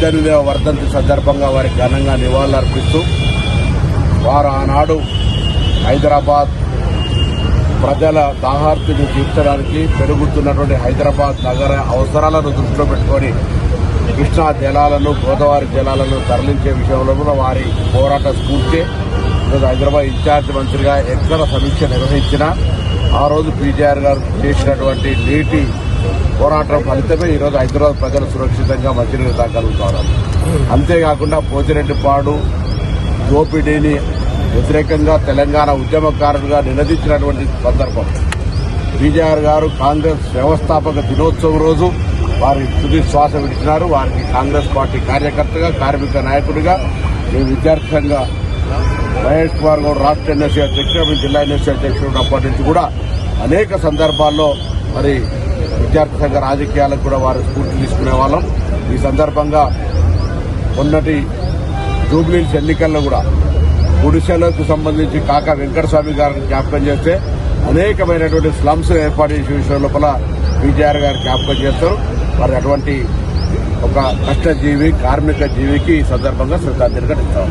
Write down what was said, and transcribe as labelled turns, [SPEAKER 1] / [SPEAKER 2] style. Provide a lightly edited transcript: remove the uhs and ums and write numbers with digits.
[SPEAKER 1] 18వ వర్ధంతి సందర్భంగా వారికి ఘనంగా నివాళులర్పిస్తూ వారు ఆనాడు హైదరాబాద్ ప్రజల దాహార్తిని తీర్చడానికి పెరుగుతున్నటువంటి హైదరాబాద్ నగర అవసరాలను దృష్టిలో పెట్టుకొని కృష్ణా జలాలను గోదావరి జలాలను తరలించే విషయంలో కూడా వారి పోరాట స్ఫూర్తి ఈరోజు హైదరాబాద్ ఇన్ఛార్జ్ మంత్రిగా ఎక్కడ సమీక్ష నిర్వహించినా ఆ రోజు పీజీఆర్ గారు చేసినటువంటి నీటి పోరాటం ఫలితమే ఈరోజు హైదరాబాద్ ప్రజలు సురక్షితంగా మంచినీరు తాగలుగుతున్నారు. అంతేకాకుండా పోతిరెడ్డిపాడు దోపిడీని వ్యతిరేకంగా తెలంగాణ ఉద్యమకారులుగా నినదించినటువంటి సందర్భం. పీజీఆర్ గారు కాంగ్రెస్ వ్యవస్థాపక దినోత్సవం రోజు వారి తుది శ్వాస విడిచినారు. వారికి కాంగ్రెస్ పార్టీ కార్యకర్తగా, కార్మిక నాయకుడిగా, మేము విద్యార్థి సంఘ మహేష్ కుమార్ గౌడ్ రాష్ట్ర ఎన్ఎస్సీ అధ్యక్షుడు, జిల్లా ఎన్ఎస్సీ అధ్యక్షుడు ఉన్నప్పటి నుంచి కూడా అనేక సందర్భాల్లో మరి విద్యార్థి సంఘ రాజకీయాలకు కూడా వారు స్ఫూర్తి తీసుకునే వాళ్ళం. ఈ సందర్భంగా మొన్నటి జూబ్లీహిల్స్ ఎన్నికల్లో కూడా గుడిసెలకు సంబంధించి కాకా వెంకటస్వామి గారిని జ్ఞాపకం చేస్తే అనేకమైనటువంటి స్లమ్స్ ఏర్పాటు చేసే విషయం లోపల పీజీఆర్ గారు జ్ఞాపకం చేస్తారు. మరి అటువంటి ఒక కష్టజీవి, కార్మిక జీవికి ఈ సందర్భంగా శ్రద్ధాంజలి ఘటిస్తాం.